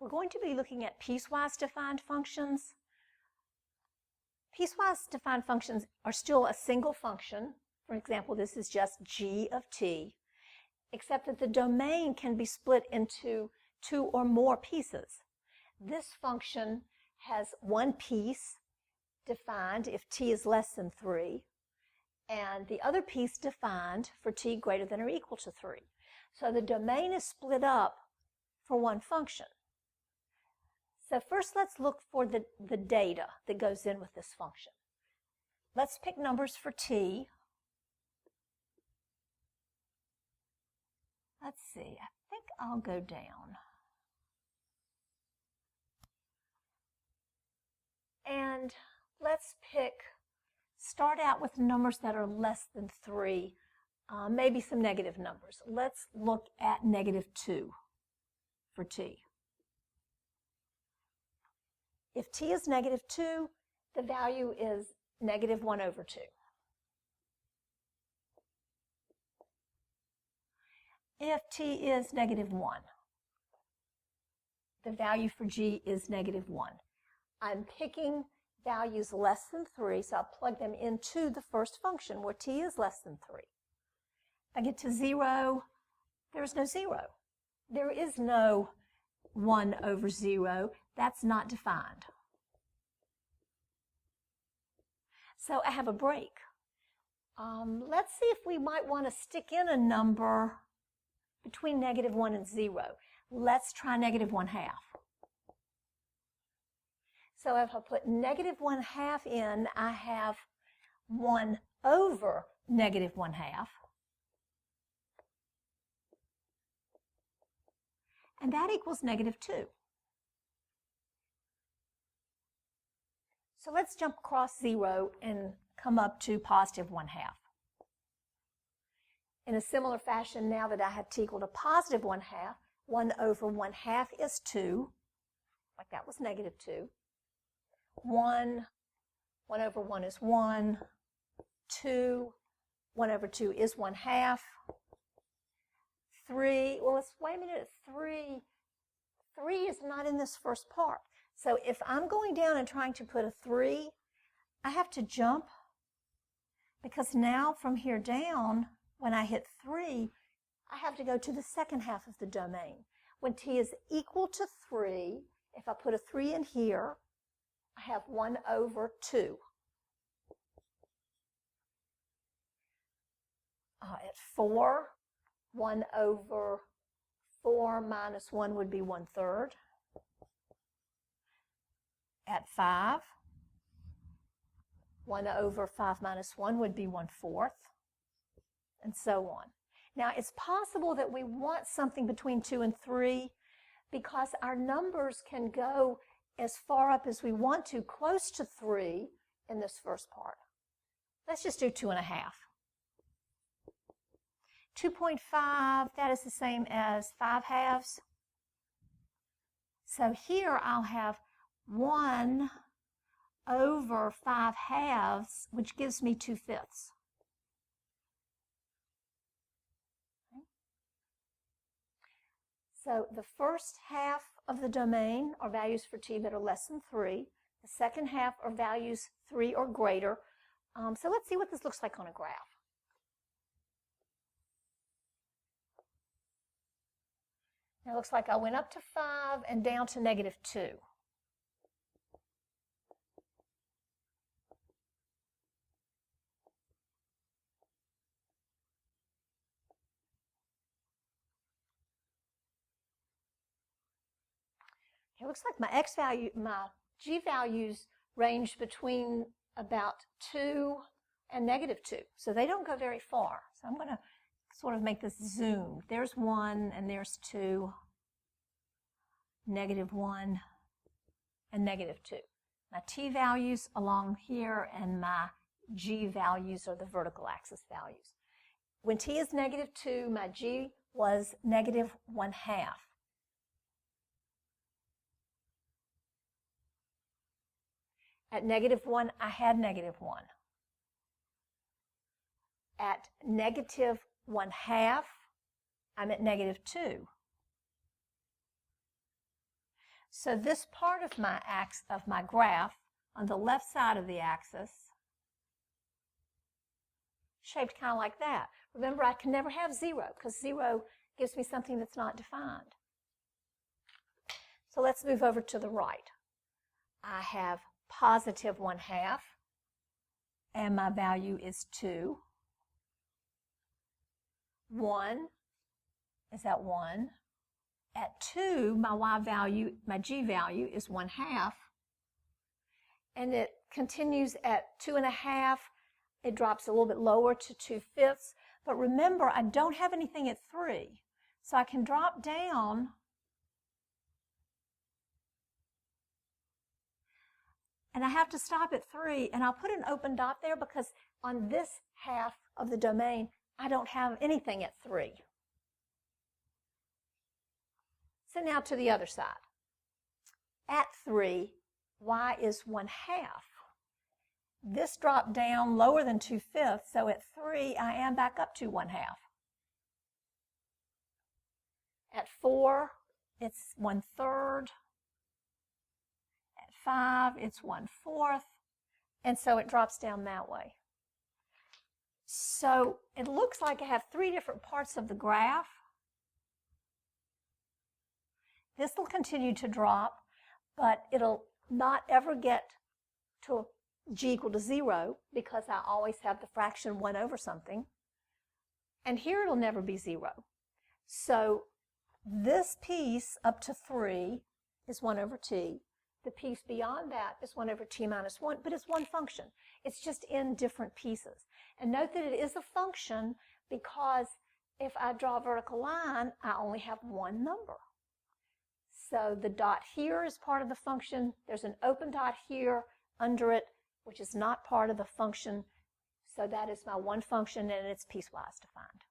We're going to be looking at piecewise defined functions. Piecewise defined functions are still a single function. For example, this is just g of t, except that the domain can be split into two or more pieces. This function has one piece defined if t is less than 3, and the other piece defined for t greater than or equal to 3. So the domain is split up for one function. So first let's look for the data that goes in with this function. Let's pick numbers for t. Let's see, I think I'll go down. And let's start out with numbers that are less than 3, maybe some negative numbers. Let's look at -2 for t. If t is -2, the value is -1/2. If t is -1, the value for g is -1. I'm picking values less than 3, so I'll plug them into the first function where t is less than 3. If I get to 0, there's no 0. There is no 1/0. That's not defined. So I have a break. Let's see if we might want to stick in a number between -1 and 0. Let's try -1/2. So if I put -1/2 in, I have 1/(-1/2). And that equals -2. So let's jump across 0 and come up to +1/2. In a similar fashion, now that I have t equal to +1/2, 1/1/2 is 2, like that was -2. 1/1 is 1, 2, 1/2 is 1/2. 3, well, wait a minute, 3 is not in this first part. So if I'm going down and trying to put a 3, I have to jump, because now from here down, when I hit 3, I have to go to the second half of the domain. When t is equal to 3, if I put a 3 in here, I have 1/2. At 4, 1/4 minus 1 would be 1/3. At 5, 1/5 minus 1 would be 1/4, and so on. Now, it's possible that we want something between 2 and 3 because our numbers can go as far up as we want to, close to 3 in this first part. Let's just do 2.5. 2.5, that is the same as 5/2. So here I'll have 1/5/2, which gives me 2/5. Okay. So the first half of the domain are values for t that are less than 3. The second half are values 3 or greater. So let's see what this looks like on a graph. Now it looks like I went up to 5 and down to -2. It looks like my g values range between about 2 and -2. So they don't go very far. So I'm going to sort of make this zoom. There's 1 and there's 2, -1 and -2. My t values along here and my g values are the vertical axis values. When t is -2, my g was -1/2. At -1, I had -1. At -1/2, I'm at -2. So this part of my graph on the left side of the axis, shaped kind of like that. Remember, I can never have 0 because 0 gives me something that's not defined. So let's move over to the right. I have positive 1/2, and my value is 2. 1 is at 1. At 2, my y value, my g value is 1/2. And it continues at 2.5. It drops a little bit lower to 2/5. But remember, I don't have anything at 3. So I can drop down and I have to stop at 3. And I'll put an open dot there because on this half of the domain, I don't have anything at 3. So now to the other side. At 3, y is 1/2. This dropped down lower than 2/5, so at 3, I am back up to 1/2. At 4, it's 1/3. At 5, it's 1/4. And so it drops down that way. So it looks like I have 3 different parts of the graph. This will continue to drop, but it'll not ever get to g equal to 0 because I always have the fraction 1 over something. And here it'll never be 0. So this piece up to 3 is 1 over t. The piece beyond that is 1 over t minus 1, but it's one function. It's just in different pieces. And note that it is a function because if I draw a vertical line, I only have one number. So the dot here is part of the function. There's an open dot here under it, which is not part of the function. So that is my one function, and it's piecewise defined.